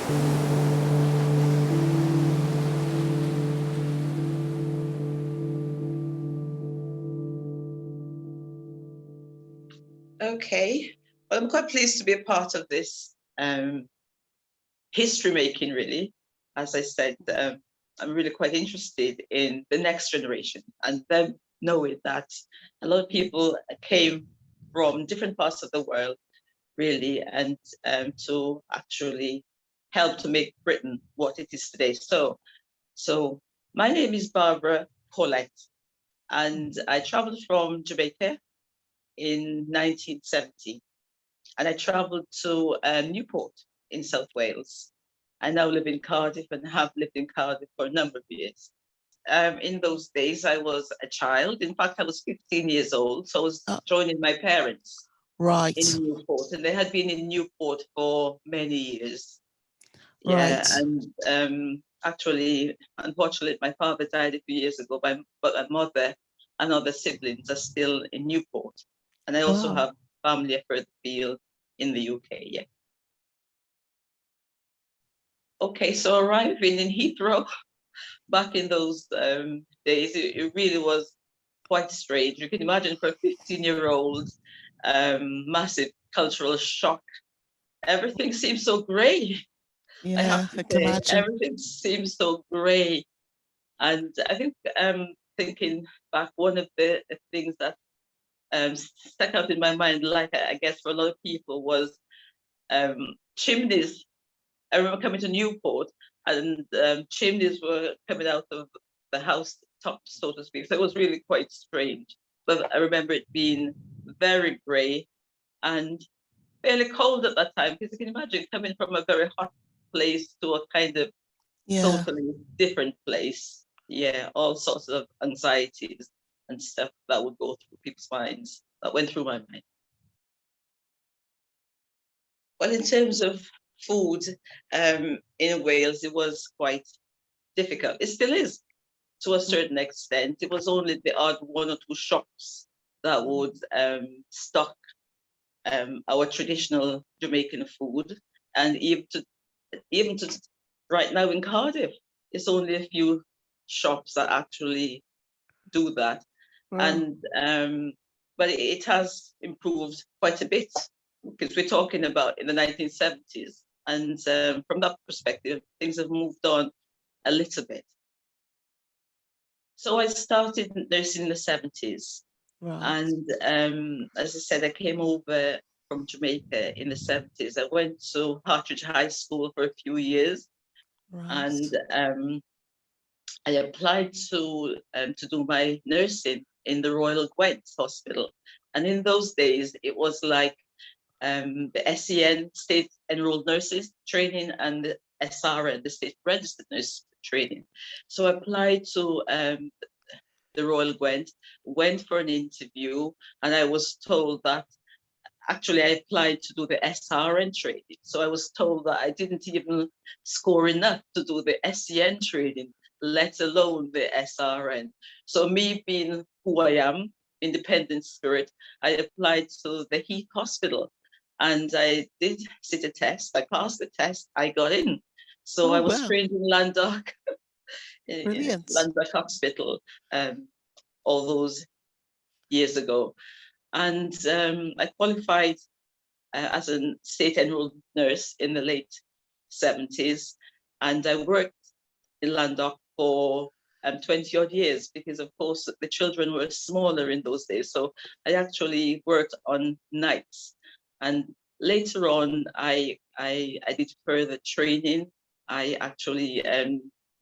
Okay, well, I'm quite pleased to be a part of this history making, really. As I said, I'm really quite interested in the next generation and them knowing that a lot of people came from different parts of the world, really, and to actually help to make Britain what it is today. So my name is Barbara Paulette, and I traveled from Jamaica in 1970, and I traveled to Newport in South Wales. I now live in Cardiff and have lived in Cardiff for a number of years. In those days, I was a child. In fact, I was 15 years old, so I was joining my parents in Newport, and they had been in Newport for many years. Yeah, and actually, unfortunately, my father died a few years ago, but my mother and other siblings are still in Newport. And I also have family further afield in the UK, yeah. Okay, so arriving in Heathrow back in those days, it really was quite strange. You can imagine for a 15-year-old, massive cultural shock. Everything seems so grey. Yeah, I have to can say, imagine. everything seems so grey. And I think thinking back, one of the things that stuck out in my mind, like I guess for a lot of people, was chimneys. I remember coming to Newport, and chimneys were coming out of the house top, so to speak. So it was really quite strange. But I remember it being very grey and fairly cold at that time, because you can imagine coming from a very hot place to a kind of totally different place. Yeah, all sorts of anxieties and stuff that would go through people's minds, that went through my mind. Well, in terms of food in Wales, it was quite difficult. It still is, to a certain extent. It was only the odd one or two shops that would stock our traditional Jamaican food. And even to right now in Cardiff, it's only a few shops that actually do that. And but it has improved quite a bit, because we're talking about in the 1970s, and from that perspective, things have moved on a little bit. So I started nursing in the 70s, and as I said, I came over from Jamaica in the 70s. I went to Hartridge High School for a few years, and I applied to do my nursing in the Royal Gwent Hospital. And in those days, it was like the SEN, State Enrolled Nurses Training, and the SRN, the State Registered Nurse Training. So I applied to the Royal Gwent, went for an interview, and I was told that actually I applied to do the SRN training. So I was told that I didn't even score enough to do the SEN training, let alone the SRN. So me being who I am, independent spirit, I applied to the Heath Hospital, and I did sit a test. I passed the test, I got in. So I was trained in Landock, in Landock Hospital, all those years ago. And I qualified as a state enrolled nurse in the late 70s. And I worked in Landock for 20 odd years, because of course the children were smaller in those days. So I actually worked on nights. And later on, I did further training. I actually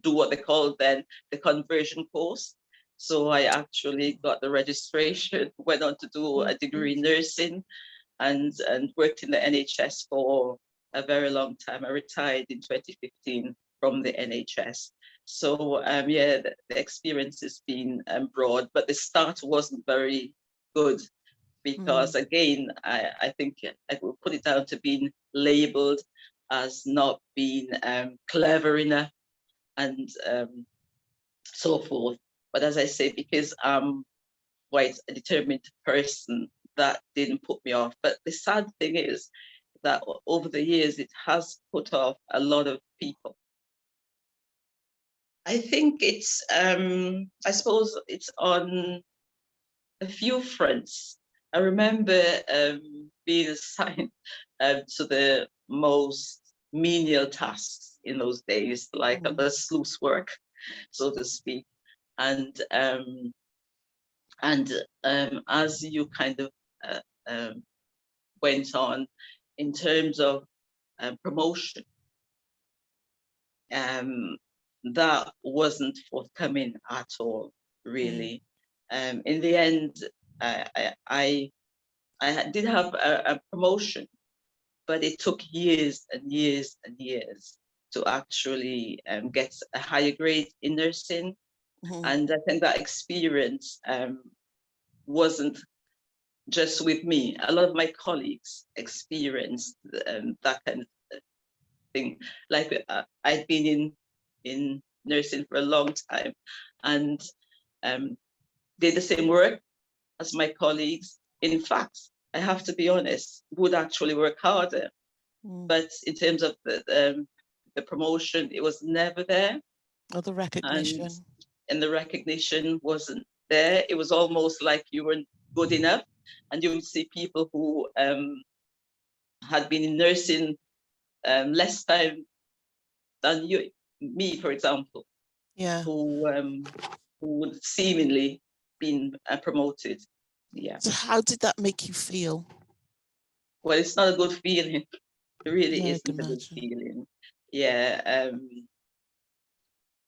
do what they call then the conversion course. So I actually got the registration, went on to do a degree in nursing, and worked in the NHS for a very long time. I retired in 2015 from the NHS. So yeah, the experience has been broad, but the start wasn't very good, because again, I think I will put it down to being labelled as not being clever enough, and so forth. But as I say, because I'm quite a determined person, that didn't put me off. But the sad thing is, that over the years, it has put off a lot of people. I think it's, I suppose it's on a few fronts. I remember being assigned to the most menial tasks in those days, like the sluice work, so to speak. And as you kind of went on in terms of promotion, that wasn't forthcoming at all, really. In the end, I did have a promotion, but it took years and years and years to actually get a higher grade in nursing. And I think that experience wasn't just with me. A lot of my colleagues experienced that kind of thing. Like I'd been in nursing for a long time and did the same work as my colleagues. In fact, I have to be honest, would actually work harder. But in terms of the promotion, it was never there. Or the recognition. And the recognition wasn't there. It was almost like you weren't good enough. And you would see people who had been in nursing less time than me, for example, who would seemingly been promoted. Yeah. So how did that make you feel? Well, it's not a good feeling. It really isn't a good feeling. Yeah.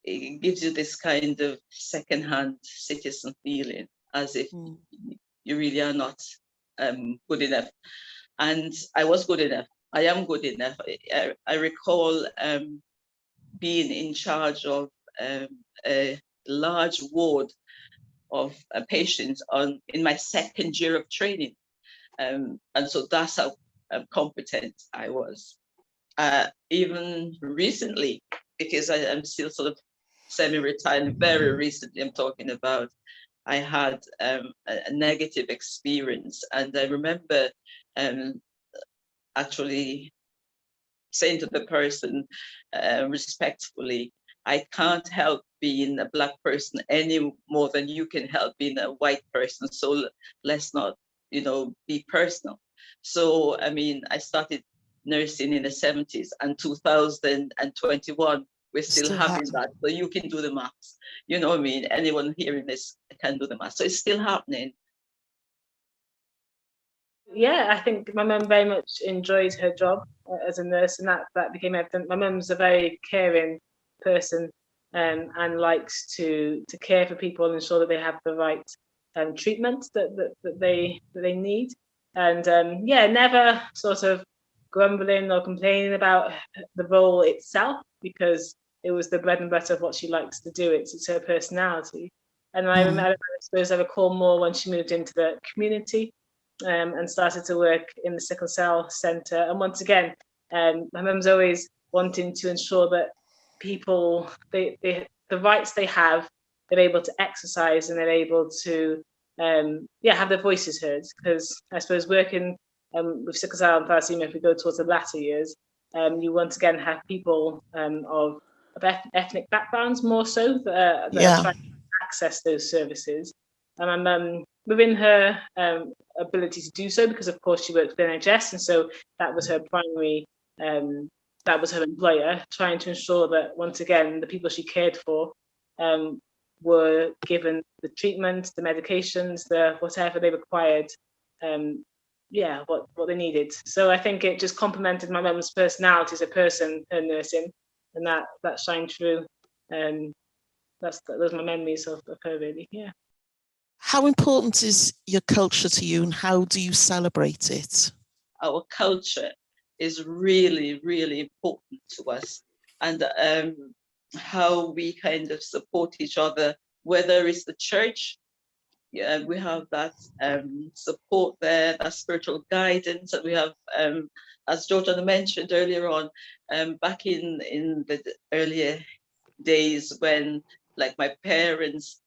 It gives you this kind of second-hand citizen feeling, as if you really are not good enough. And I was good enough. I am good enough. I recall being in charge of a large ward of patients in my second year of training. And so that's how competent I was. Even recently, because I'm still sort of semi-retired, very recently I'm talking about, I had a negative experience. And I remember actually saying to the person respectfully, I can't help being a Black person any more than you can help being a white person. So let's not, be personal. So, I mean, I started nursing in the 70s and 2021, we're still having that. So you can do the maths. You know what I mean? Anyone hearing this can do the maths. So it's still happening. Yeah, I think my mum very much enjoyed her job as a nurse, and that became evident. My mum's a very caring person and likes to care for people and ensure that they have the right treatment that they need. And never sort of grumbling or complaining about the role itself, because it was the bread and butter of what she likes to do. It's her personality. And I recall more when she moved into the community and started to work in the sickle cell centre. And once again, my mum's always wanting to ensure that people, the rights they have, they're able to exercise and they're able to have their voices heard. Because I suppose working with sickle cell and thalassemia, if we go towards the latter years, you once again have people of ethnic backgrounds more so that are trying to access those services. And within her ability to do so, because of course she worked with the NHS, and so that was her primary, that was her employer, trying to ensure that once again the people she cared for were given the treatment, the medications, the whatever they required, what they needed. So I think it just complemented my mum's personality as a person, her nursing, and that shined through. Those are my memories of her, really. Yeah. How important is your culture to you, and how do you celebrate it? Our culture is really, really important to us, and how we kind of support each other, whether it's the church, we have that support there, that spiritual guidance, and we have, as Georgiana mentioned earlier on, back in the earlier days when, like, my parents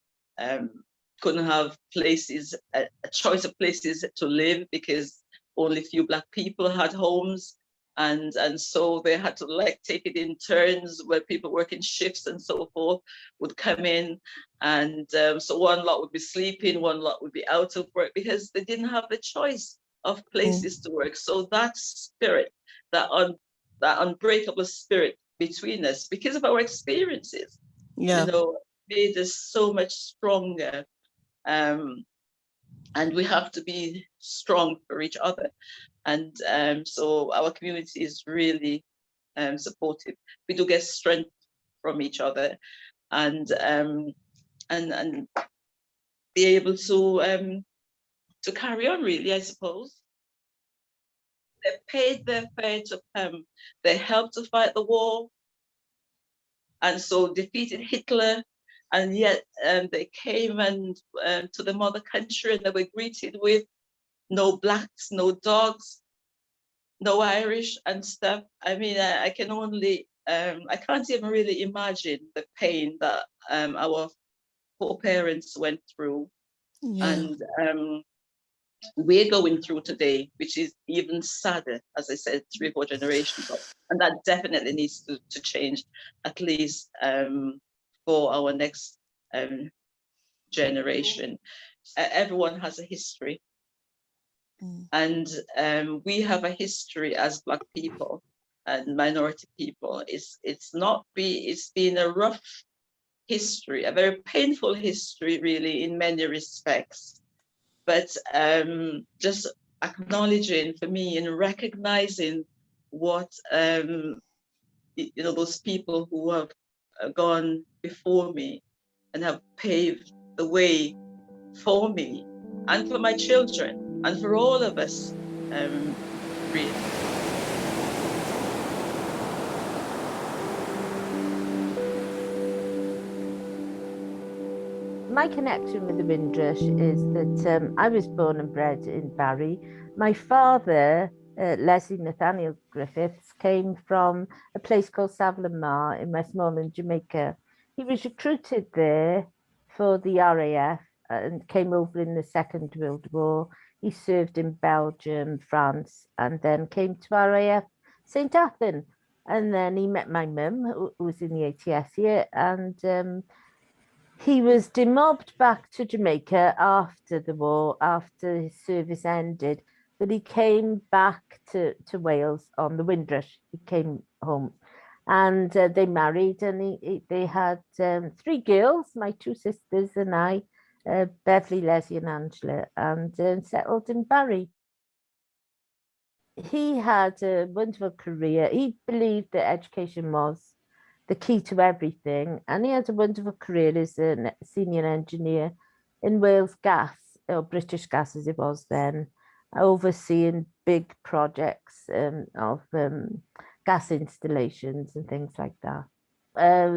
couldn't have a choice of places to live because only few Black people had homes. And so they had to like take it in turns, where people working shifts and so forth would come in, and so one lot would be sleeping, one lot would be out of work because they didn't have the choice of places to work. So that spirit, that unbreakable spirit between us, because of our experiences, Yeah. made us so much stronger. And we have to be strong for each other. And so our community is really supportive. We do get strength from each other, and be able to carry on, really, I suppose. They paid their fare to come. They helped to fight the war, and so defeated Hitler. And yet they came and to the mother country, and they were greeted with no blacks, no dogs, no Irish and stuff. I mean, I can only, I can't even really imagine the pain that our poor parents went through. Yeah. And we're going through today, which is even sadder, as I said, 3 or 4 generations ago. And that definitely needs to change, at least for our next generation. Everyone has a history. And we have a history as Black people and minority people. It's been a rough history, a very painful history, really, in many respects. But just acknowledging, for me, and recognizing what those people who have gone before me and have paved the way for me and for my children and for all of us, really. My connection with the Windrush is that I was born and bred in Barry. My father, Leslie Nathaniel Griffiths, came from a place called Savlamar in Westmoreland, Jamaica. He was recruited there for the RAF and came over in the Second World War. He served in Belgium, France, and then came to RAF St. Athan. And then he met my mum, who was in the ATS here, and he was demobbed back to Jamaica after the war, after his service ended, but he came back to Wales on the Windrush. He came home and they married, and they had 3 girls, my 2 sisters and I, Beverly, Leslie and Angela, and settled in Barry. He had a wonderful career. He believed that education was the key to everything, and he had a wonderful career as a senior engineer in Wales Gas, or British Gas as it was then, overseeing big projects of gas installations and things like that.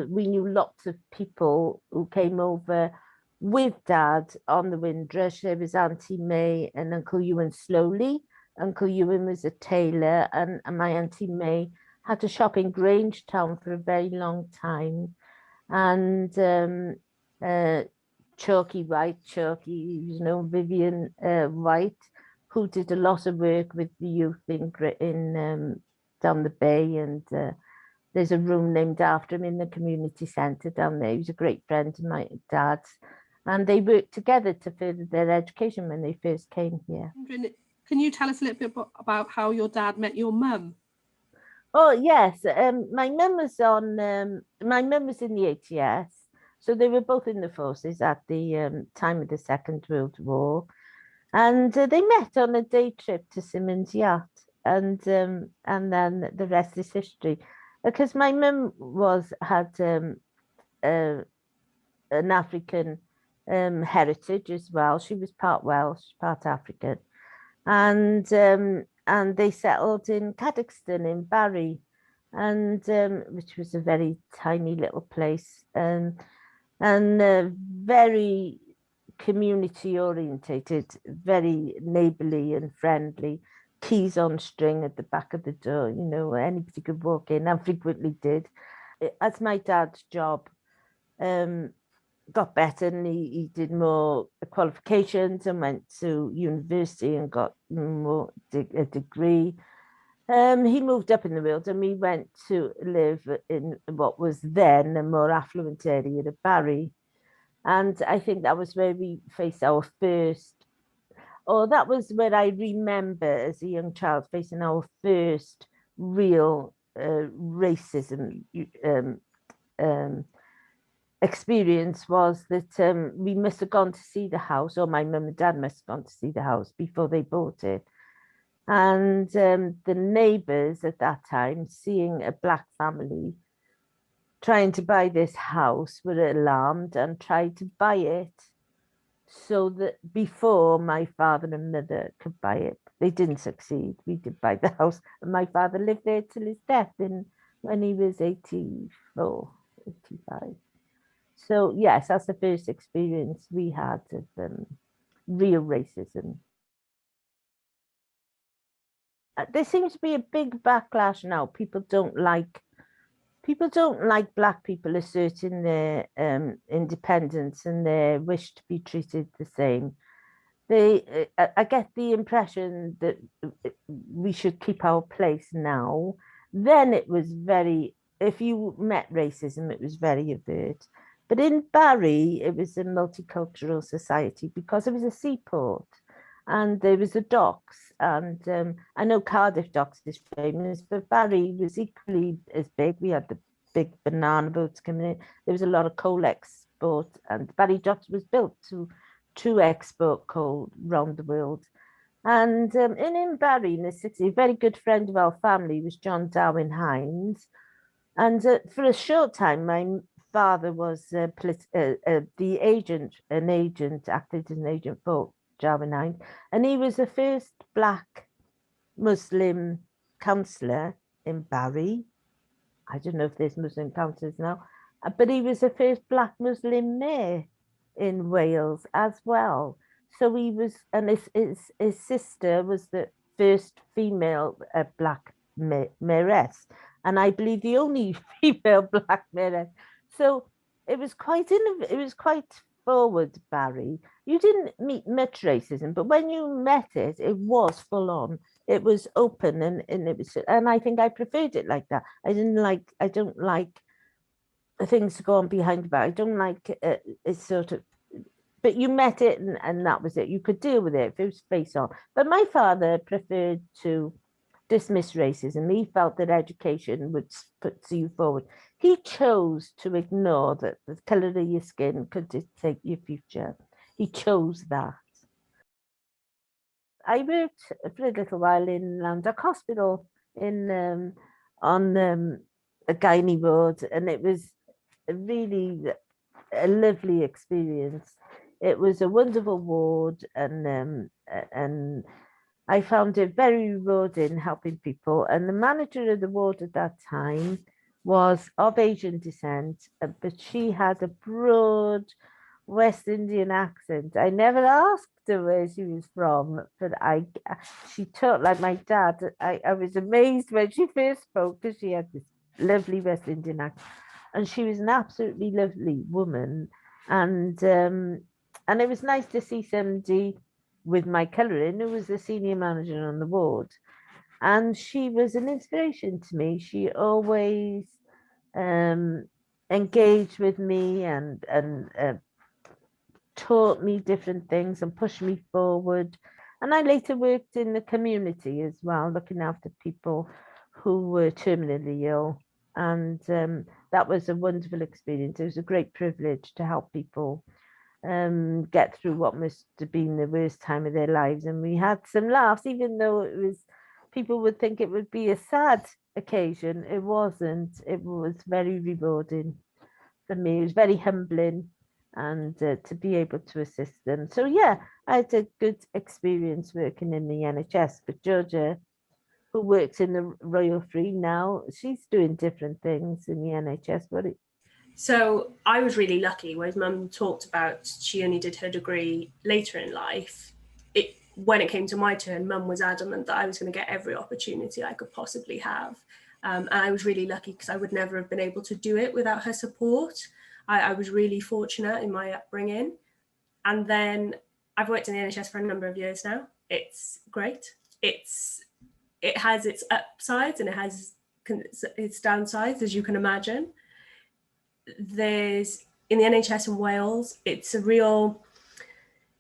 We knew lots of people who came over with Dad on the Windrush. There was Auntie May and Uncle Ewan Slowly. Uncle Ewan was a tailor, and my Auntie May had a shop in Grangetown for a very long time. And Chalky White, Vivian White, who did a lot of work with the youth in down the bay, and there's a room named after him in the community centre down there. He was a great friend of my dad's, and they worked together to further their education when they first came here. Can you tell us a little bit about how your dad met your mum? Oh yes, my mum was in the ATS, so they were both in the forces at the time of the Second World War, and they met on a day trip to Simmons Yacht, and then the rest is history, because my mum had an African heritage as well. She was part Welsh, part African, and they settled in Cadoxton in Barry, and which was a very tiny little place, and very community orientated, very neighbourly and friendly. Keys on string at the back of the door, anybody could walk in, and frequently did. As my dad's job got better, and he did more qualifications and went to university and got a degree. He moved up in the world, and we went to live in what was then a more affluent area of Barry. And I think that was where we faced our first, or that was where I remember as a young child facing our first real racism experience. Was that we must have gone to see the house, or my mum and dad must have gone to see the house before they bought it. And the neighbours at that time, seeing a black family trying to buy this house, were alarmed and tried to buy it so that before my father and mother could buy it. They didn't succeed. We did buy the house, and my father lived there till his death when he was 84, 85. So yes, that's the first experience we had of real racism. There seems to be a big backlash now. People don't like black people asserting their independence and their wish to be treated the same. I get the impression that we should keep our place now. Then it was if you met racism, it was very overt. But in Barry, it was a multicultural society because it was a seaport. And there was the docks, and I know Cardiff Docks is famous, but Barry was equally as big. We had the big banana boats coming in. There was a lot of coal export, and Barry Docks was built to export coal around the world. And in Barry, in the city, a very good friend of our family was John Darwin Hines. And for a short time, my father was the agent, acted as an agent for Darwin Hines, and he was the first black Muslim councillor in Barry. I don't know if there's Muslim councillors now, but he was the first black Muslim mayor in Wales as well. So he was, and his sister was the first female black mayoress, and I believe the only female black mayoress. So it was quite forward, Barry. You didn't meet much racism, but when you met it, it was full on. It was open, and it was, and I think I preferred it like that. I don't like things to go on behind the back. I don't like it's sort of, but you met it, and that was it. You could deal with it if it was face on. But my father preferred to dismiss racism. He felt that education would put you forward. He chose to ignore that the colour of your skin could dictate your future. He chose that. I worked for a little while in Landock Hospital on a gynae ward, and it was really a lovely experience. It was a wonderful ward, and I found it very rewarding helping people. And the manager of the ward at that time was of Asian descent, but she had a broad West Indian accent. I never asked her where she was from, but she talked like my dad. I was amazed when she first spoke, because she had this lovely West Indian accent, and she was an absolutely lovely woman. And it was nice to see somebody with my colouring who was the senior manager on the ward. And she was an inspiration to me. She always engaged with me and taught me different things and pushed me forward. And I later worked in the community as well, looking after people who were terminally ill. And that was a wonderful experience. It was a great privilege to help people get through what must have been the worst time of their lives. And we had some laughs, even though people would think it would be a sad occasion. It wasn't. It was very rewarding for me. It was very humbling, and to be able to assist them. So yeah, I had a good experience working in the NHS. But Georgia, who works in the Royal Free now, she's doing different things in the NHS. So I was really lucky, whereas Mum talked about she only did her degree later in life. When it came to my turn, Mum was adamant that I was going to get every opportunity I could possibly have. And I was really lucky, because I would never have been able to do it without her support. I was really fortunate in my upbringing. And then I've worked in the NHS for a number of years now. It's great. It's it has its upsides and it has its downsides, as you can imagine. There's, in the NHS in Wales, it's a real,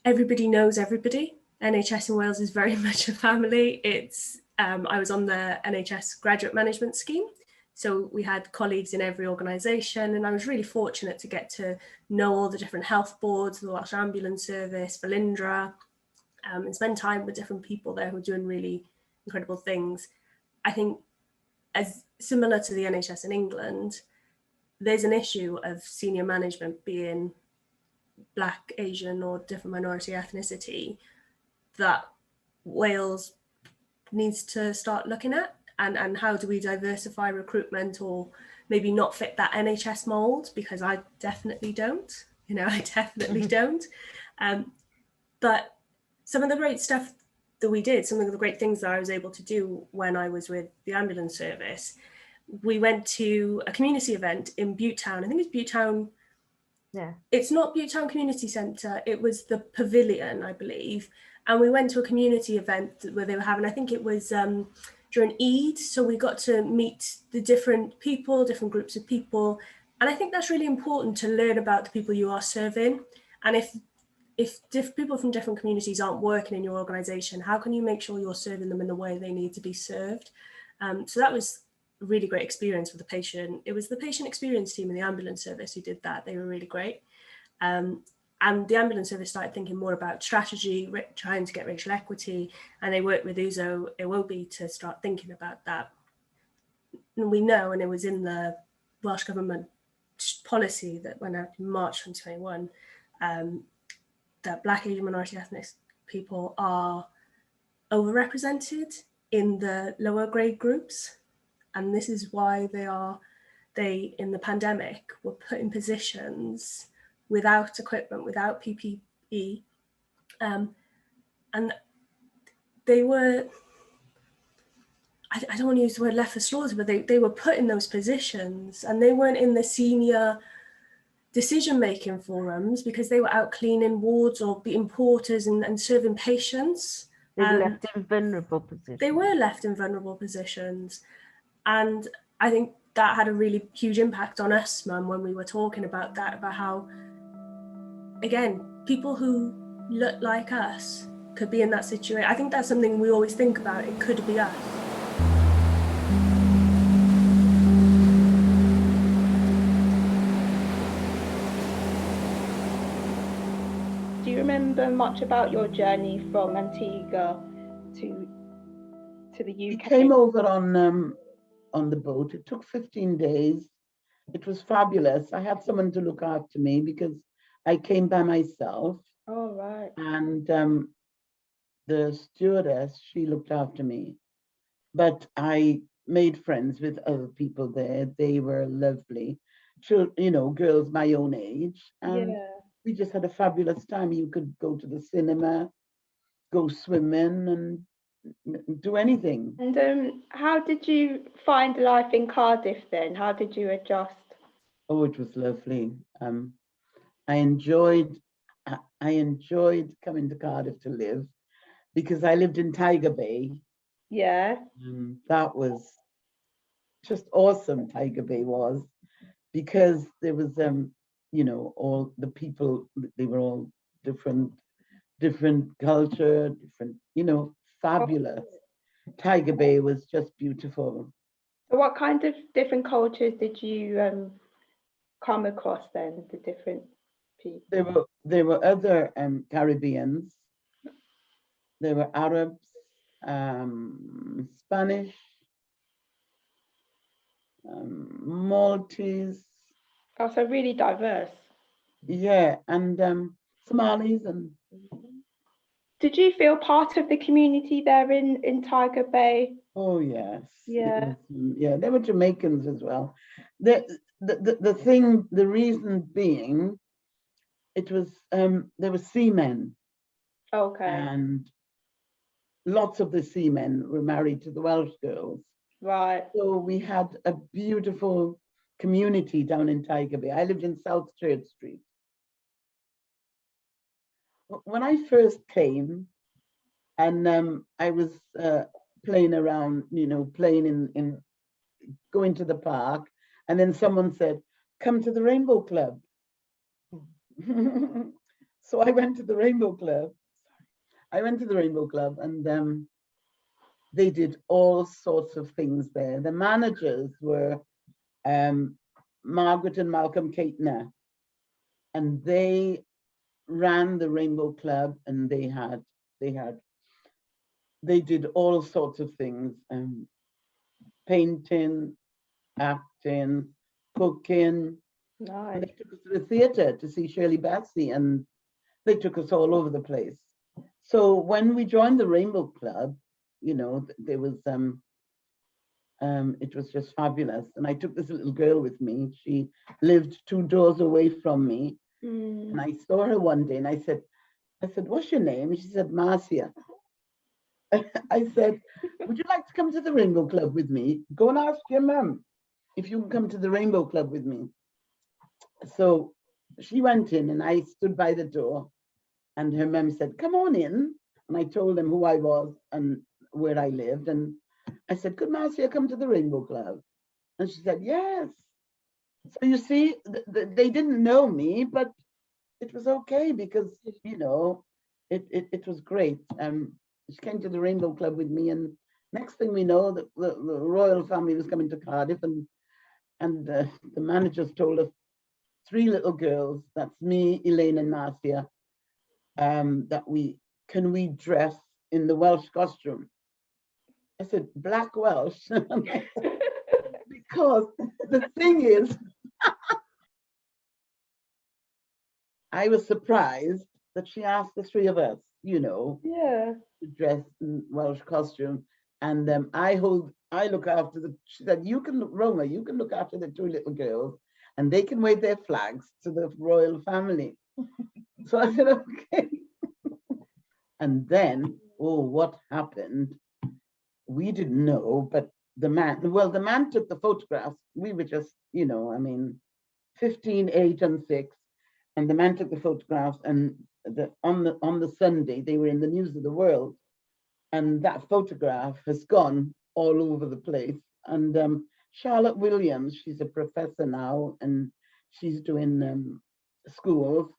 everybody knows everybody. NHS in Wales is very much a family. It's, I was on the NHS graduate management scheme. So we had colleagues in every organisation, and I was really fortunate to get to know all the different health boards, the Welsh Ambulance Service, Velindre, and spend time with different people there who are doing really incredible things. I think, as similar to the NHS in England, there's an issue of senior management being Black, Asian, or different minority ethnicity that Wales needs to start looking at. And how do we diversify recruitment, or maybe not fit that NHS mold? Because I definitely don't, I definitely don't. But some of the great stuff that we did, some of the great things that I was able to do when I was with the ambulance service, we went to a community event in Butetown. I think it's Butetown. Yeah. It's not Butetown Community Centre. It was the Pavilion, I believe. And we went to a community event where they were having, I think it was during Eid. So we got to meet the different people, different groups of people. And I think that's really important to learn about the people you are serving. And if people from different communities aren't working in your organisation, how can you make sure you're serving them in the way they need to be served? So that was a really great experience for the patient. It was the patient experience team in the ambulance service who did that. They were really great. And the ambulance service started thinking more about strategy, trying to get racial equity, and they worked with Uzo Iwobi to start thinking about that. And we know, and it was in the Welsh Government policy that went out in March 2021, that Black, Asian, minority ethnic people are overrepresented in the lower grade groups. And this is why they in the pandemic were put in positions without equipment, without PPE. And they were, I don't want to use the word left for slaughter, but they were put in those positions, and they weren't in the senior decision-making forums because they were out cleaning wards or being porters and serving patients. They were left in vulnerable positions. They were left in vulnerable positions. And I think that had a really huge impact on us, Mum, when we were talking about that, about how, again, people who look like us could be in that situation. I think that's something we always think about. It could be us. Do you remember much about your journey from Antigua to the UK? We came over on the boat. It took 15 days. It was fabulous. I had someone to look after me because I came by myself. Oh, right. And the stewardess, she looked after me. But I made friends with other people there. They were lovely. Girls my own age. And yeah. We just had a fabulous time. You could go to the cinema, go swimming, and do anything. And how did you find life in Cardiff then? How did you adjust? Oh, it was lovely. I enjoyed coming to Cardiff to live because I lived in Tiger Bay. Yeah. That was just awesome. Tiger Bay was, because there was all the people, they were all different culture, different, fabulous. Tiger Bay was just beautiful. So what kind of different cultures did you come across then, the different people? There were other Caribbeans. There were Arabs, Spanish, Maltese. Oh, so really diverse. Yeah, and Somalis. And did you feel part of the community there in Tiger Bay? Oh yes. Yeah. Yeah, there were Jamaicans as well. The reason being, it was there were seamen. Okay. And lots of the seamen were married to the Welsh girls. Right. So we had a beautiful community down in Tiger Bay. I lived in South Church Street. When I first came, and I was playing around, you know, playing in going to the park, and then someone said, "Come to the Rainbow Club." So I went to the Rainbow Club. And they did all sorts of things there. The managers were Margaret and Malcolm Caitner, and they ran the Rainbow Club, and they did all sorts of things, painting, acting, cooking. Nice. And they took us to the theatre to see Shirley Bassey, and they took us all over the place. So when we joined the Rainbow Club, you know, there was it was just fabulous. And I took this little girl with me. She lived 2 doors away from me. And I saw her one day, and I said, "What's your name?" And she said, "Marcia." I said, "Would you like to come to the Rainbow Club with me? Go and ask your mum if you can come to the Rainbow Club with me." So she went in, and I stood by the door, and her mum said, "Come on in." And I told them who I was and where I lived. And I said, "Could Marcia come to the Rainbow Club?" And she said, "Yes." So you see, they didn't know me, but it was okay because, you know, it was great. She came to the Rainbow Club with me, and next thing we know, the royal family was coming to Cardiff, and the managers told us 3 little girls, that's me, Elaine and Marcia, that we dress in the Welsh costume. I said, "Black Welsh?" Because the thing is, I was surprised that she asked the 3 of us, you know, to dress in Welsh costume. And I look after she said, Roma, you can look after the 2 little girls, and they can wave their flags to the royal family. So I said, okay. And then, what happened? We didn't know, but the man took the photographs. We were just, you know, I mean, 15, 8, and 6. And the man took the photographs, and on the Sunday, they were in the news of the world. And that photograph has gone all over the place. And Charlotte Williams, she's a professor now, and she's doing schools,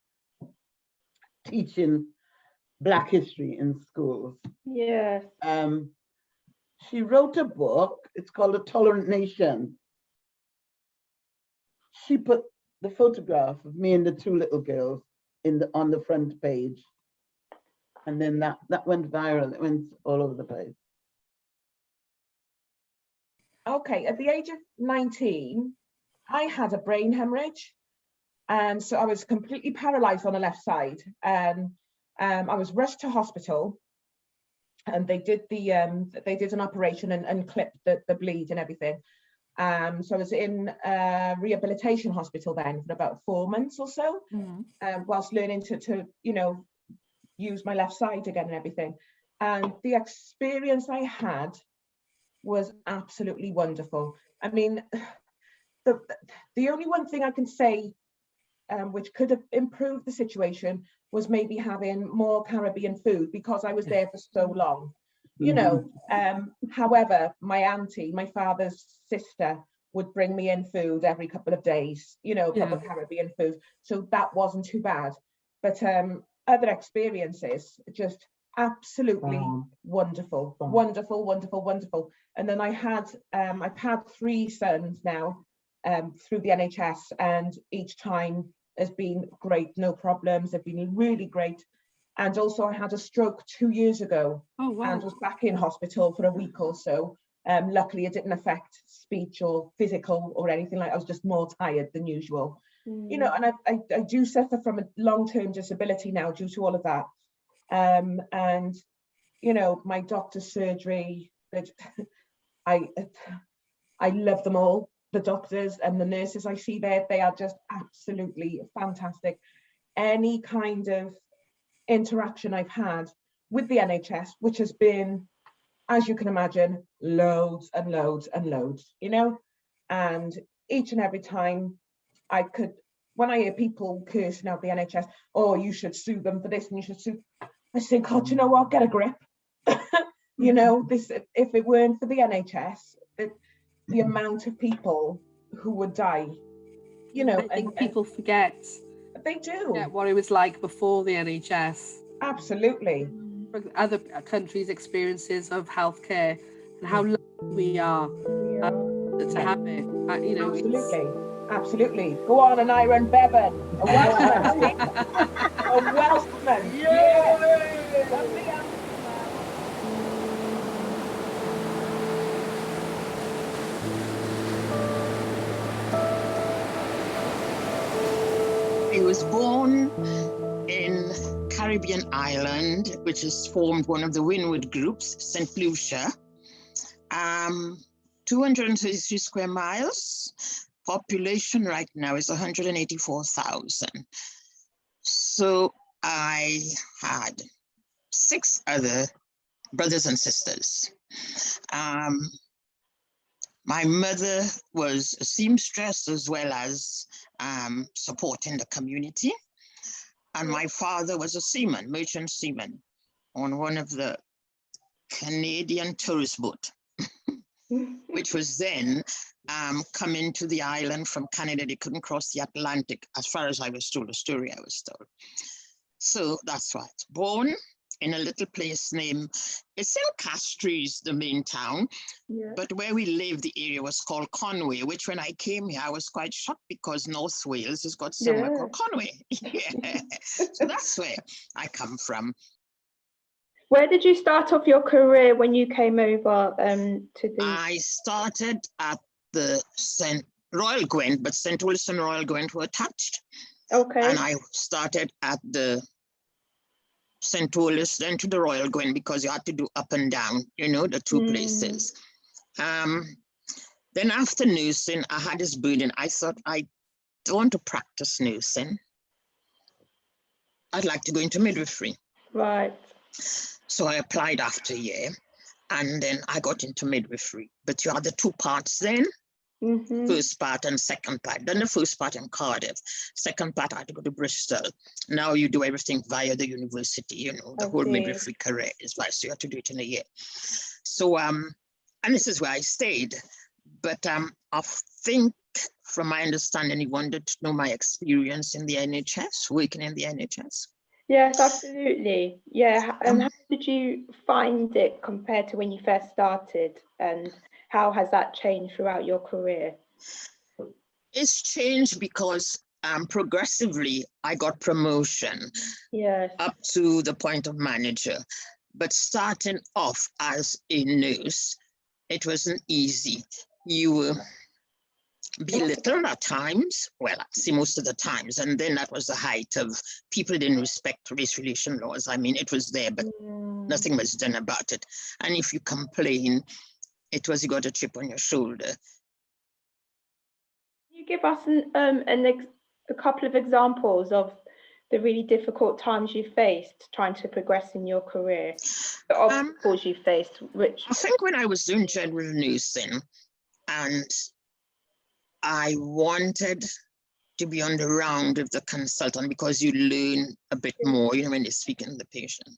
teaching Black history in schools. Yes. She wrote a book, it's called A Tolerant Nation. She put the photograph of me and the 2 little girls on the front page. And then that went viral. It went all over the place. Okay, at the age of 19, I had a brain hemorrhage. And so I was completely paralyzed on the left side. I was rushed to hospital, and they did an operation and clipped the bleed and everything. So I was in a rehabilitation hospital then for about 4 months or so, whilst learning to you know, use my left side again and everything. And the experience I had was absolutely wonderful. I mean, the only one thing I can say which could have improved the situation was maybe having more Caribbean food, because I was there for so long. You know, however, my auntie, my father's sister, would bring me in food every couple of days, you know, proper Caribbean food. So that wasn't too bad. But other experiences, just absolutely wonderful, wonderful, wonderful, wonderful. And then I've had 3 sons now through the NHS, and each time has been great, no problems. They've been really great. And also I had a stroke 2 years ago. Oh, wow. And was back in hospital for a week or so. Luckily it didn't affect speech or physical or anything like that. I was just more tired than usual. You know, and I do suffer from a long-term disability now due to all of that. And, you know, my doctor's surgery, I love them all. The doctors and the nurses I see there, they are just absolutely fantastic. Any kind of interaction I've had with the NHS, which has been, as you can imagine, loads and loads and loads, you know, and each and every time when I hear people cursing out the NHS, "Oh, you should sue them for this and you should sue," I say, "God, you know what, get a grip." You know, this, if it weren't for the NHS, the amount of people who would die, you know. I think people forget. They do. Forget what it was like before the NHS. Absolutely. Other countries' experiences of healthcare and how lucky we are to have it. You know, absolutely. Go on, an Iron Bevan, a Welshman, a Welshman. Yeah. I was born in Caribbean island, which has formed one of the Windward groups, St. Lucia. 233 square miles. Population right now is 184,000. So I had 6 other brothers and sisters. My mother was a seamstress as well as supporting the community. And my father was a seaman, merchant seaman, on one of the Canadian tourist boat, which was then coming to the island from Canada. They couldn't cross the Atlantic, as far as I was told, the story I was told. So that's right. Born in a little place named, it's in Castries, the main town, but where we lived, the area was called Conway, which when I came here, I was quite shocked because North Wales has got somewhere called Conway. So that's where I come from. Where did you start off your career when you came over to the... I started at the Royal Gwent, but St. Willis and Royal Gwent were attached. Okay. And I started at the St. Willis, then to the Royal Gwent, because you had to do up and down, you know, the 2 places. Then after nursing, I had this burden. I thought, I don't want to practice nursing. I'd like to go into midwifery. Right. So I applied after a year, and then I got into midwifery. But you had the 2 parts then. First part and second part. Done the first part in Cardiff. Second part, I had to go to Bristol. Now you do everything via the university, you know, the whole midwifery career is why, so you have to do it in a year. So, and this is where I stayed. But I think, from my understanding, you wanted to know my experience in the NHS, working in the NHS. Yes, absolutely. Yeah. And how did you find it compared to when you first started? And how has that changed throughout your career? It's changed because progressively I got promotion up to the point of manager. But starting off as a nurse, it wasn't easy. You were belittled at times, well, I see most of the times, and then that was the height of people didn't respect race relation laws. I mean, it was there, but nothing was done about it. And if you complain, it was you got a chip on your shoulder. Can you give us a couple of examples of the really difficult times you faced trying to progress in your career, the obstacles you faced? Which I think when I was doing general nursing, and I wanted to be on the round of the consultant because you learn a bit more, you know, when they're speaking to the patient.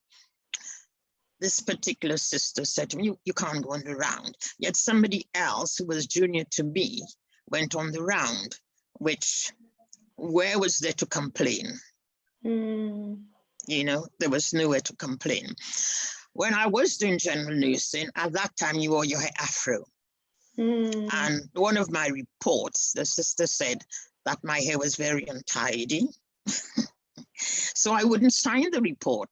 This particular sister said to me, you can't go on the round. Yet somebody else who was junior to me went on the round, which, where was there to complain? You know, there was nowhere to complain. When I was doing general nursing, at that time you wore your hair afro. And one of my reports, the sister said that my hair was very untidy. So I wouldn't sign the report.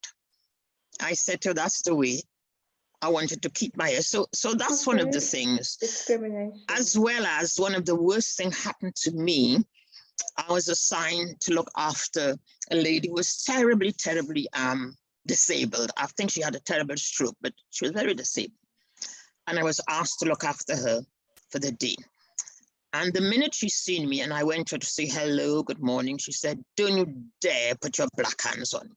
I said to her, that's the way I wanted to keep my hair. So that's one of the things. Discrimination. As well as one of the worst things happened to me, I was assigned to look after a lady who was terribly, terribly disabled. I think she had a terrible stroke, but she was very disabled. And I was asked to look after her for the day. And the minute she seen me and I went to her to say hello, good morning, she said, don't you dare put your black hands on me.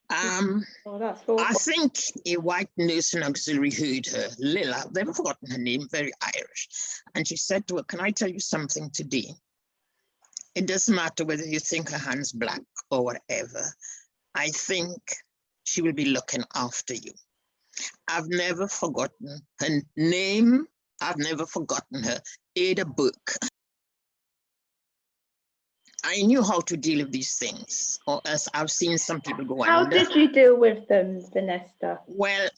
That's awful. I think a white nurse and auxiliary heard her, Lila, I've never forgotten her name, very Irish. And she said to her, can I tell you something today? It doesn't matter whether you think her hand's black or whatever. I think she will be looking after you. I've never forgotten her name. I've never forgotten her. Ada Burke. I knew how to deal with these things, or else I've seen some people go How under. did you deal with them, Vanessa? Well,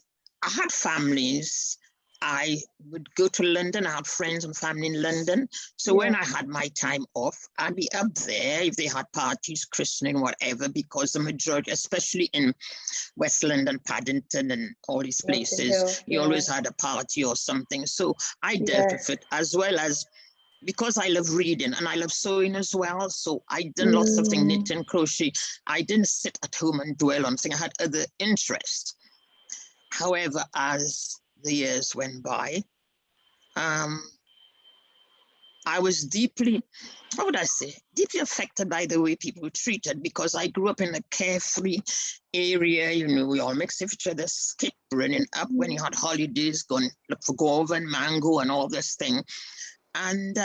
I had families. I would go to London. I had friends and family in London. So when I had my time off, I'd be up there if they had parties, christening, whatever, because the majority, especially in West London, Paddington, and all these places, you always had a party or something. So I dealt with it, as well as, because I love reading and I love sewing as well. So I did lots of things, knitting, crochet. I didn't sit at home and dwell on things. I had other interests. However, as the years went by, I was deeply, how would I say, deeply affected by the way people were treated, because I grew up in a carefree area. You know, we all mixed with each other, skip running up when you had holidays, going look for guava and mango and all this thing. And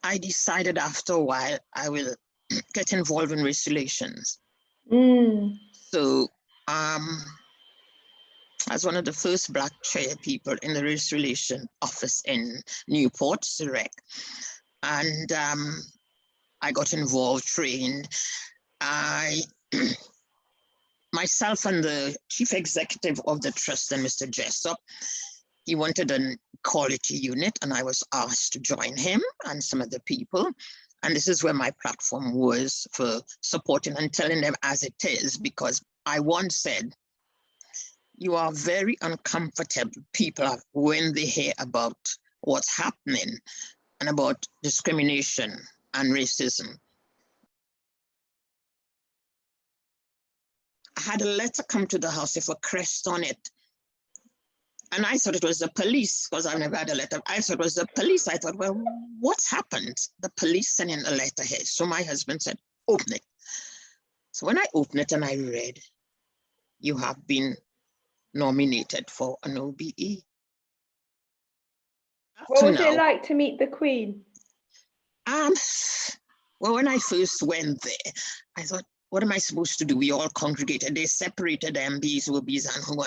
I decided after a while I will get involved in race relations. So as one of the first Black chair people in the race relation office in Newport, Surrey, and I got involved, trained. Myself and the chief executive of the trust, and Mr. Jessup, he wanted an equality unit, and I was asked to join him and some other people. And this is where my platform was for supporting and telling them as it is, because I once said, you are very uncomfortable people when they hear about what's happening and about discrimination and racism. I had a letter come to the house with a crest on it. And I thought it was the police, because I've never had a letter. I thought it was the police. I thought, well, what's happened? The police sent in a letter here. So my husband said, open it. So when I opened it and I read, you have been nominated for an OBE. What was it like to meet the Queen? Well, when I first went there, I thought, what am I supposed to do? We all congregated. They separated MBs, OBs, and who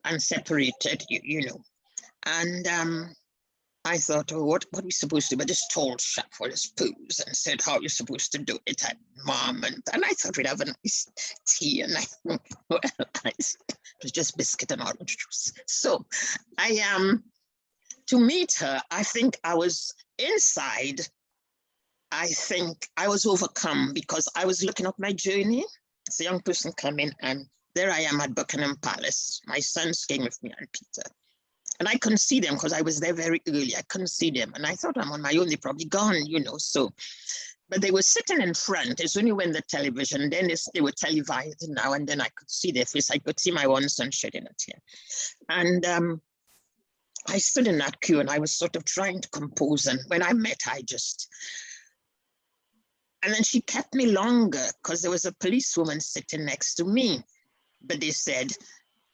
and separated, you know. And I thought, oh, what are we supposed to do? But this tall chap for his pose and said, how you're supposed to do it at Mom. And I thought we'd have a nice tea. And it was just biscuit and orange juice. So to meet her, I think I was inside. I think I was overcome because I was looking up my journey. As a young person coming, and there I am at Buckingham Palace. My sons came with me and Peter. And I couldn't see them because I was there very early. I couldn't see them. And I thought, I'm on my own, they're probably gone, you know. So, but they were sitting in front. It's only when the television, then they were televised now, and then I could see their face. I could see my one son shedding a tear. And I stood in that queue and I was sort of trying to compose. And when I met her, and then she kept me longer because there was a policewoman sitting next to me. But they said,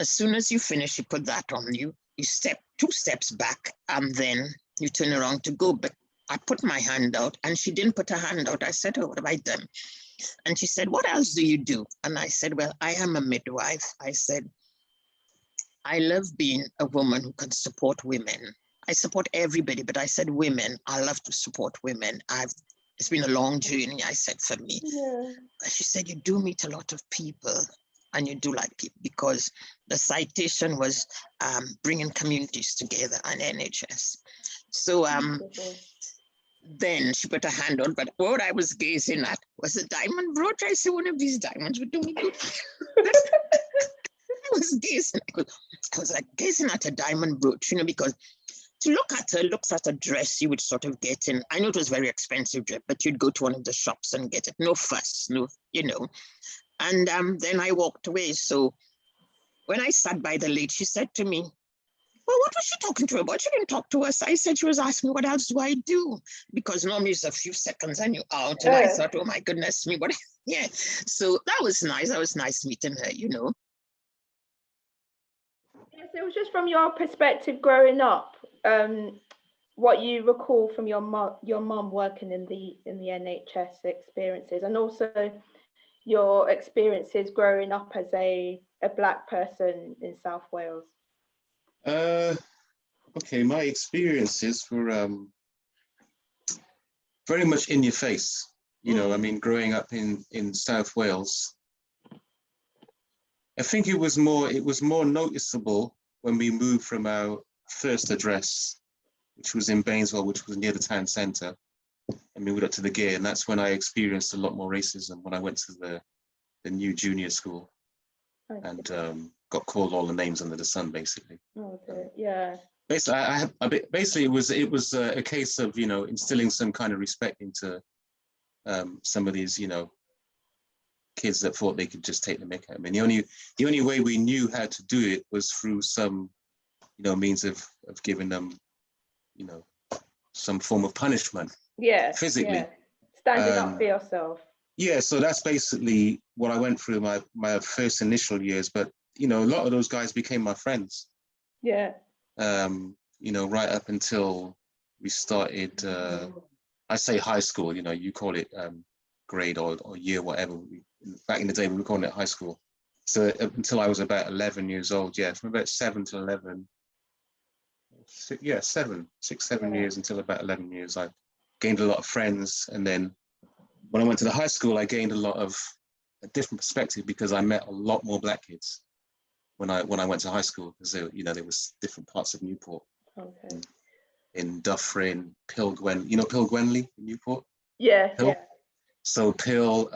as soon as you finish, you put that on you, you step 2 steps back, and then you turn around to go. But I put my hand out and she didn't put her hand out. I said, oh, what have I done? And she said, what else do you do? And I said, well, I am a midwife. I said, I love being a woman who can support women. I support everybody, but I said women, I love to support women. It's been a long journey, I said, for me. Yeah. She said, you do meet a lot of people, and you do like people, because the citation was bringing communities together on NHS. So then she put her hand on, but what I was gazing at was a diamond brooch. I said, one of these diamonds would do me good. I was gazing, I was like gazing at a diamond brooch, you know, because to look at her, looks at a dress you would sort of get in. I know it was very expensive dress, but you'd go to one of the shops and get it. No fuss, no, you know. And then I walked away. So when I sat by the lady, she said to me, well, what was she talking to her about? She didn't talk to us. I said, she was asking me, what else do I do? Because normally it's a few seconds and you're out. And I thought, oh my goodness me, what? Yeah. So that was nice. That was nice meeting her, you know. Yes, it was just from your perspective growing up, what you recall from your mum working in the NHS experiences, and also your experiences growing up as a Black person in South Wales? Okay, my experiences were very much in your face. You know, I mean, growing up in South Wales, I think it was more noticeable when we moved from our first address, which was in Bainesville, which was near the town centre, and moved up to the Gear, and that's when I experienced a lot more racism when I went to the new junior school, and got called all the names under the sun, basically. Okay. Yeah. Basically, it was a case of, you know, instilling some kind of respect into some of these, you know, kids that thought they could just take the mick out. I mean, the only way we knew how to do it was through some, you know, means of giving them, you know, some form of punishment. Yeah. Physically. Yeah. Standing up for yourself. Yeah, so that's basically what I went through my first initial years. But, you know, a lot of those guys became my friends. Yeah. You know, right up until we started, I say high school, you know, you call it grade or year, whatever. Back in the day, we were calling it high school. So until I was about 11 years old, yeah, from about 7 to 11, yeah, 7 years until about 11 years, I gained a lot of friends. And then when I went to the high school, I gained a different perspective because I met a lot more Black kids when I went to high school, because you know, there was different parts of Newport. Okay. In Dufferin, Pilgwen, you know Pilgwenley in Newport? Yeah, Pill? yeah. So Pill,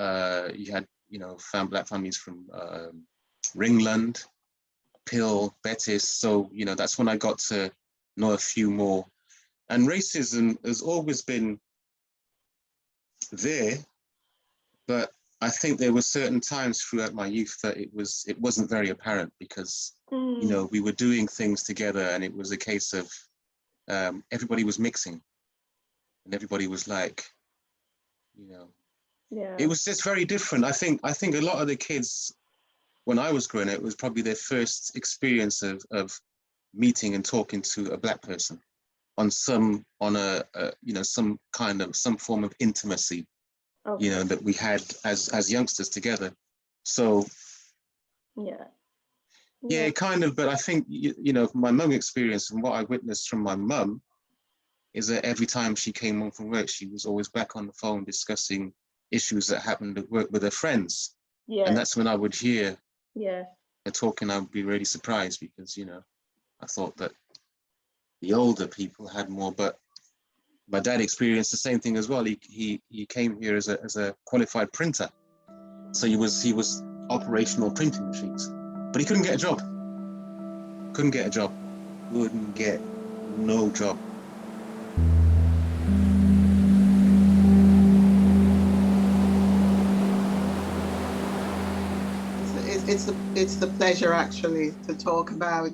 you had, you know, Black families from Ringland, Pill, Bettis. So, you know, that's when I got to know a few more. And racism has always been there, but I think there were certain times throughout my youth that it wasn't very apparent because, you know, we were doing things together and it was a case of everybody was mixing and everybody was like, you know, yeah, it was just very different. I think a lot of the kids when I was growing up, it was probably their first experience of meeting and talking to a Black person on you know, some form of intimacy, okay. you know, that we had as youngsters together. So yeah, kind of. But I think, you know, my mum experience and what I witnessed from my mum is that every time she came home from work, she was always back on the phone discussing issues that happened at work with her friends. Yeah. And that's when I would hear her talking. I would be really surprised because, you know, I thought that the older people had more, but my dad experienced the same thing as well. He came here as a qualified printer. So he was operational printing machines, but he couldn't get a job. Couldn't get no job. It's the pleasure actually to talk about,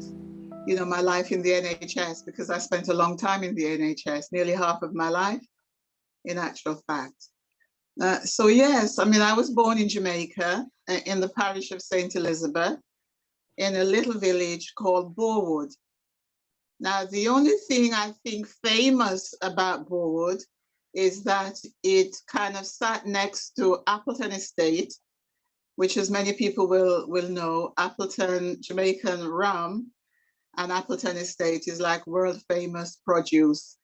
you know, my life in the NHS, because I spent a long time in the NHS, nearly half of my life, in actual fact. So yes, I mean, I was born in Jamaica, in the parish of St. Elizabeth, in a little village called Borewood. Now, the only thing I think famous about Borewood is that it kind of sat next to Appleton Estate, which, as many people will know, Appleton Jamaican rum and Appleton Estate is like world famous produce.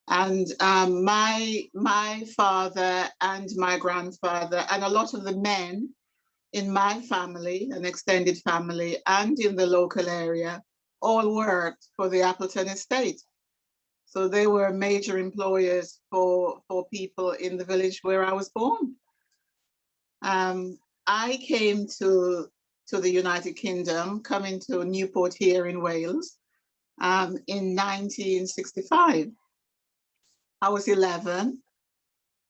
And my father and my grandfather and a lot of the men in my family, an extended family, and in the local area, all worked for the Appleton Estate. So they were major employers for people in the village where I was born. I came to the United Kingdom, coming to Newport here in Wales, in 1965. I was 11,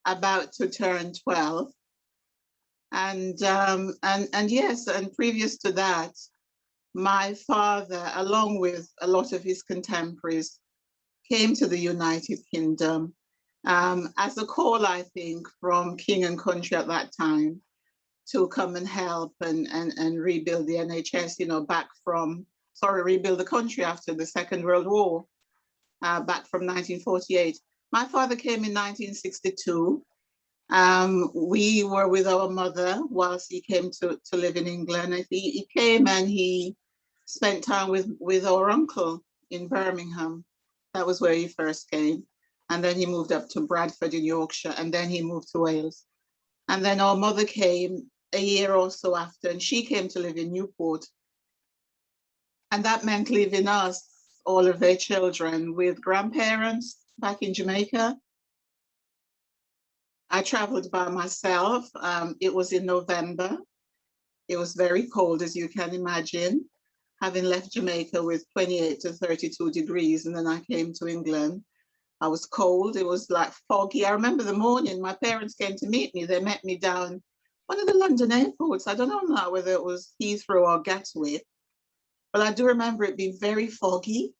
about to turn 12. And yes, and previous to that, my father, along with a lot of his contemporaries, came to the United Kingdom as a call, I think, from King and Country at that time to come and help and rebuild the NHS, you know, rebuild the country after the Second World War, back from 1948. My father came in 1962, We were with our mother whilst he came to live in England. He came and he spent time with our uncle in Birmingham. That was where he first came. And then he moved up to Bradford in Yorkshire, and then he moved to Wales. And then our mother came a year or so after, and she came to live in Newport. And that meant leaving us, all of their children, with grandparents back in Jamaica. I traveled by myself. It was in November. It was very cold, as you can imagine, having left Jamaica with 28 to 32 degrees. And then I came to England. I was cold. It was like foggy. I remember the morning my parents came to meet me. They met me down one of the London airports. I don't know now whether it was Heathrow or Gatwick, but I do remember it being very foggy,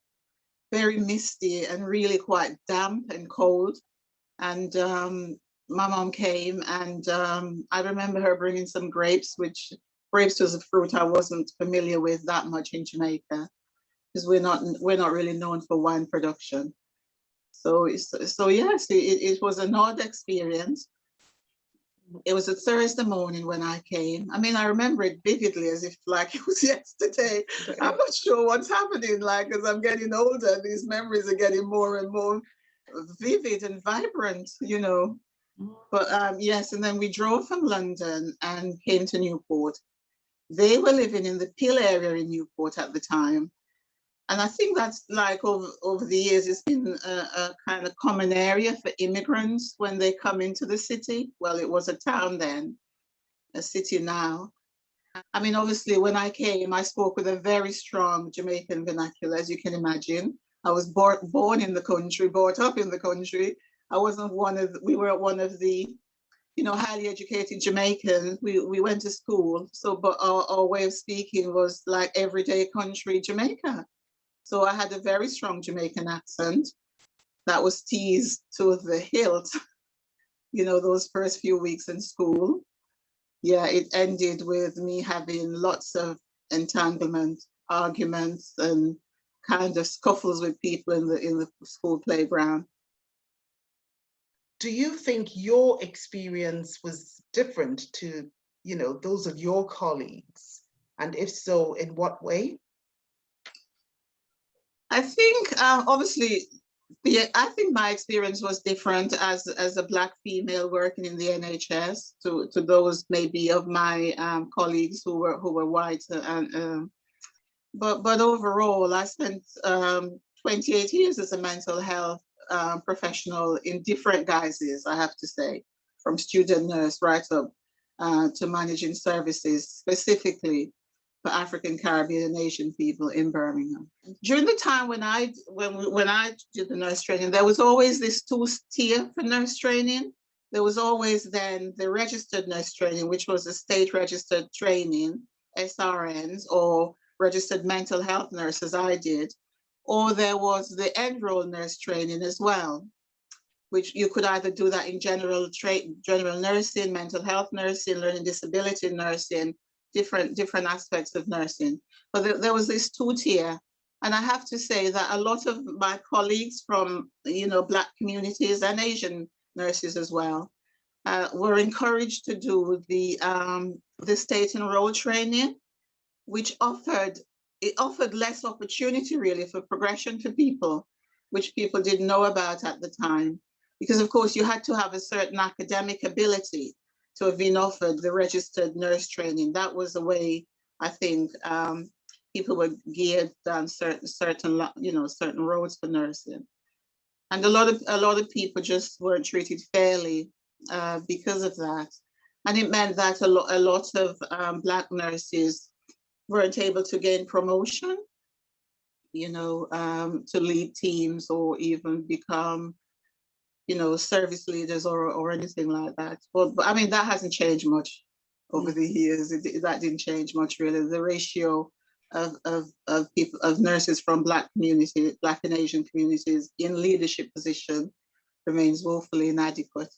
very misty, and really quite damp and cold. And my mom came, and I remember her bringing some grapes, which grapes was a fruit I wasn't familiar with that much in Jamaica, because we're not really known for wine production. So yes, it was an odd experience. It was a Thursday morning when I came. I mean, I remember it vividly as if like it was yesterday. I'm not sure what's happening, like as I'm getting older, these memories are getting more and more vivid and vibrant, you know. But yes, and then we drove from London and came to Newport. They were living in the Peel area in Newport at the time. And I think that's like over the years, it's been a kind of common area for immigrants when they come into the city. Well, it was a town then, a city now. I mean, obviously, when I came, I spoke with a very strong Jamaican vernacular, as you can imagine. I was born in the country, brought up in the country. I wasn't we were one of the, you know, highly educated Jamaicans. We went to school, so, but our way of speaking was like everyday country Jamaica. So I had a very strong Jamaican accent that was teased to the hilt, you know, those first few weeks in school. Yeah, it ended with me having lots of entanglement, arguments, and kind of scuffles with people in the school playground. Do you think your experience was different to, you know, those of your colleagues? And if so, in what way? I think obviously, I think my experience was different as a Black female working in the NHS to those maybe of my colleagues who were white. But overall, I spent 28 years as a mental health professional in different guises, I have to say, from student nurse right up to managing services specifically for African, Caribbean, and Asian people in Birmingham. During the time when I did the nurse training, there was always this two-tier for nurse training. There was always then the registered nurse training, which was a state registered training, SRNs, or registered mental health nurses, I did. Or there was the enrolled nurse training as well, which you could either do that in general nursing, mental health nursing, learning disability nursing, different aspects of nursing. But there was this two-tier. And I have to say that a lot of my colleagues from, you know, Black communities and Asian nurses as well were encouraged to do the state enrolled training, which offered less opportunity really for progression to people, which people didn't know about at the time. Because of course you had to have a certain academic ability to have been offered the registered nurse training. That was the way I think people were geared down certain roads for nursing, and a lot of people just weren't treated fairly because of that, and it meant that a lot of Black nurses weren't able to gain promotion, you know, to lead teams or even become, you know, service leaders or anything like that. But I mean, that hasn't changed much over the years. That didn't change much really. The ratio of people, of nurses from Black community, Black and Asian communities in leadership position remains woefully inadequate.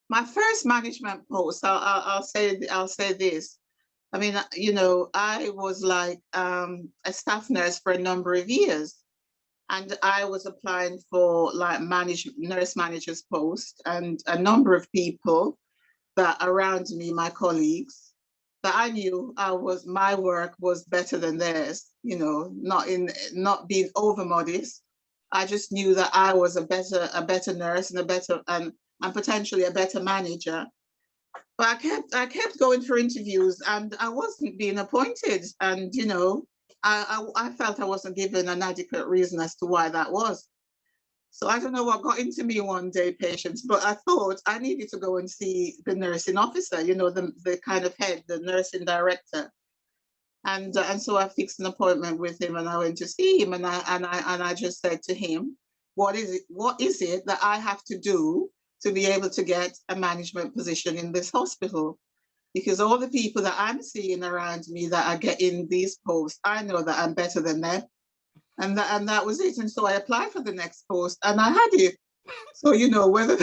My first management post, I'll say this. I mean, you know, I was like a staff nurse for a number of years. and I was applying for like nurse manager's post, and a number of people that around me, my colleagues, that I knew my work was better than theirs, you know, not being over modest. I just knew that I was a better nurse and potentially a better manager. But I kept going for interviews and I wasn't being appointed. And, you know, I felt I wasn't given an adequate reason as to why that was. So I don't know what got into me one day, Patience, but I thought I needed to go and see the nursing officer, you know, the kind of head, the nursing director. And so I fixed an appointment with him and I went to see him and I just said to him, what is it that I have to do to be able to get a management position in this hospital? Because all the people that I'm seeing around me that are getting these posts, I know that I'm better than them. And that was it. And so I applied for the next post and I had it. So, you know, whether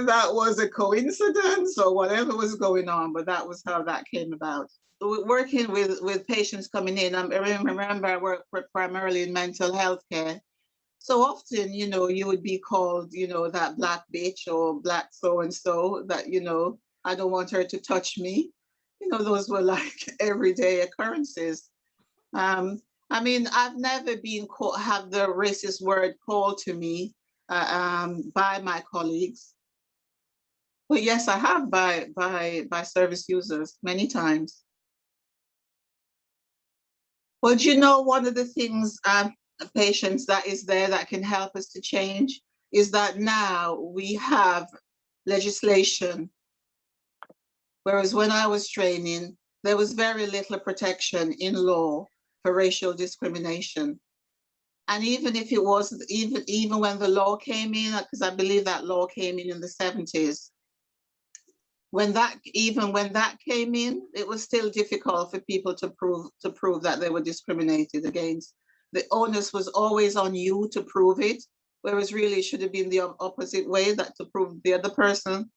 that was a coincidence or whatever was going on, but that was how that came about. Working with patients coming in, I remember I worked primarily in mental health care. So often, you know, you would be called, you know, that black bitch or black so-and-so that, you know, I don't want her to touch me. You know, those were like everyday occurrences. I mean, I've never been have the racist word called to me by my colleagues. But yes, I have by service users many times. Well, you know, one of the things, Patience, that is there that can help us to change is that now we have legislation. Whereas when I was training, there was very little protection in law for racial discrimination. And even if it was, even when the law came in, because I believe that law came in the 70s, when that came in, it was still difficult for people to prove that they were discriminated against. The onus was always on you to prove it, whereas really it should have been the opposite way, that to prove the other person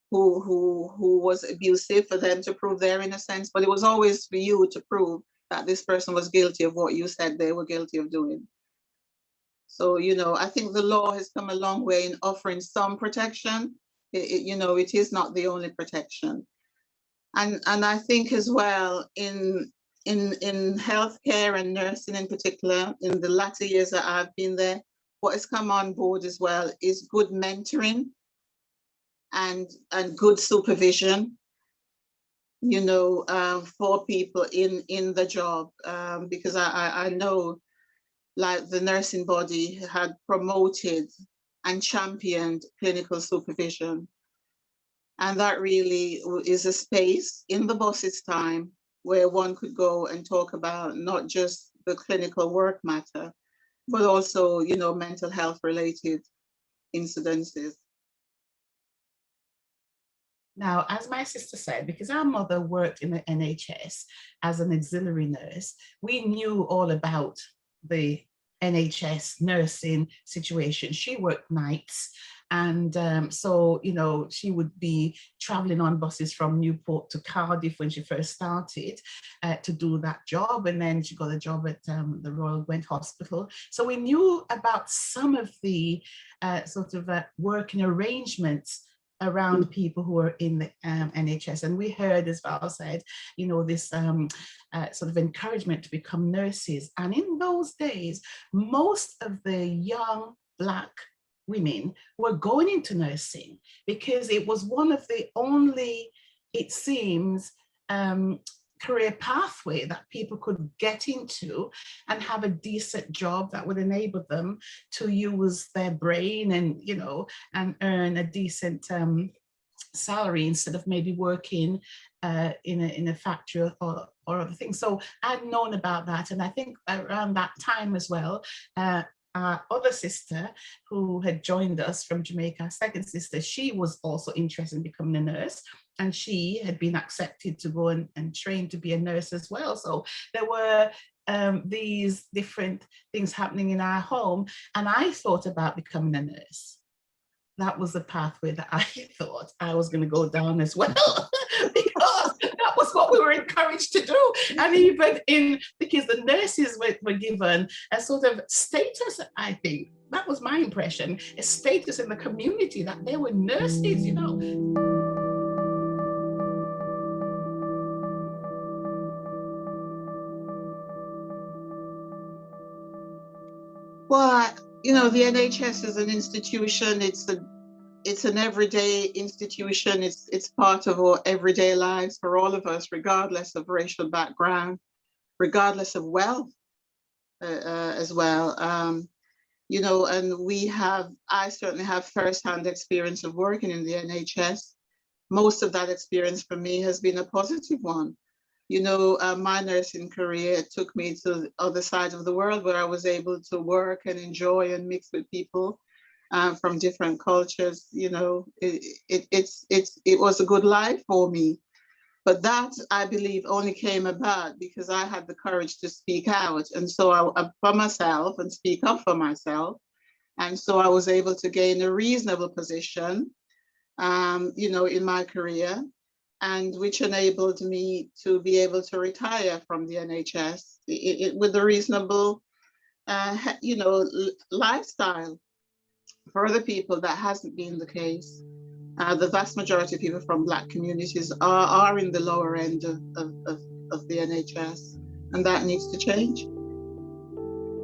who was abusive, for them to prove their innocence. But it was always for you to prove that this person was guilty of what you said they were guilty of doing. So, you know, I think the law has come a long way in offering some protection. You know, it is not the only protection. And I think as well in healthcare and nursing in particular, in the latter years that I've been there, what has come on board as well is good mentoring and good supervision, you know, for people in the job, because I know, like, the nursing body had promoted and championed clinical supervision. And that really is a space in the boss's time where one could go and talk about not just the clinical work matter, but also, you know, mental health related incidences. Now, as my sister said, because our mother worked in the NHS as an auxiliary nurse, we knew all about the NHS nursing situation. She worked nights, and so, you know, she would be traveling on buses from Newport to Cardiff when she first started to do that job, and then she got a job at the Royal Gwent Hospital. So we knew about some of the sort of working arrangements around people who are in the NHS. And we heard, as Val said, you know, this sort of encouragement to become nurses. And in those days, most of the young Black women were going into nursing because it was one of the only, it seems, career pathway that people could get into and have a decent job that would enable them to use their brain and, you know, and earn a decent salary instead of maybe working in a factory or other things. So I'd known about that, and I think around that time as well, our other sister who had joined us from Jamaica, our second sister, she was also interested in becoming a nurse, and she had been accepted to go and train to be a nurse as well. So there were these different things happening in our home, and I thought about becoming a nurse. That was the pathway that I thought I was going to go down as well, because that was what we were encouraged to do. And even in the because the nurses were given a sort of status, I think. That was my impression, a status in the community that they were nurses, you know. Well, you know, the NHS is an institution. It's an everyday institution. It's part of our everyday lives for all of us, regardless of racial background, regardless of wealth as well. You know, and I certainly have firsthand experience of working in the NHS. Most of that experience for me has been a positive one. You know, my nursing career took me to the other side of the world where I was able to work and enjoy and mix with people from different cultures. You know, it was a good life for me. But that, I believe, only came about because I had the courage to speak out. And so for myself and speak up for myself. And so I was able to gain a reasonable position, you know, in my career, and which enabled me to be able to retire from the NHS with a reasonable, you know, lifestyle. For other people, that hasn't been the case. The vast majority of people from Black communities are in the lower end of the NHS, and that needs to change.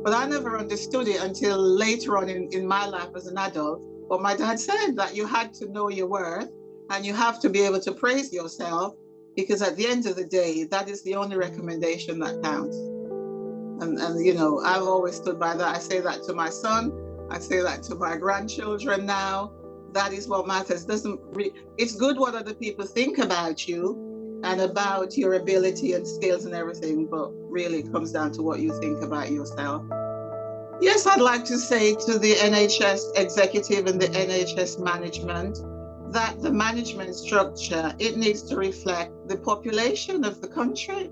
But I never understood it until later on in my life as an adult. But my dad said that you had to know your worth and you have to be able to praise yourself, because at the end of the day, that is the only recommendation that counts. And you know, I've always stood by that. I say that to my son. I say that to my grandchildren now. That is what matters. It's good what other people think about you and about your ability and skills and everything, but really it comes down to what you think about yourself. Yes, I'd like to say to the NHS executive and the NHS management that the management structure, it needs to reflect the population of the country,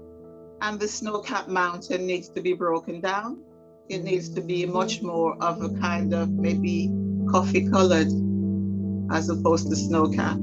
and the snow-capped mountain needs to be broken down. It needs to be much more of a kind of maybe coffee-colored as opposed to snow-capped.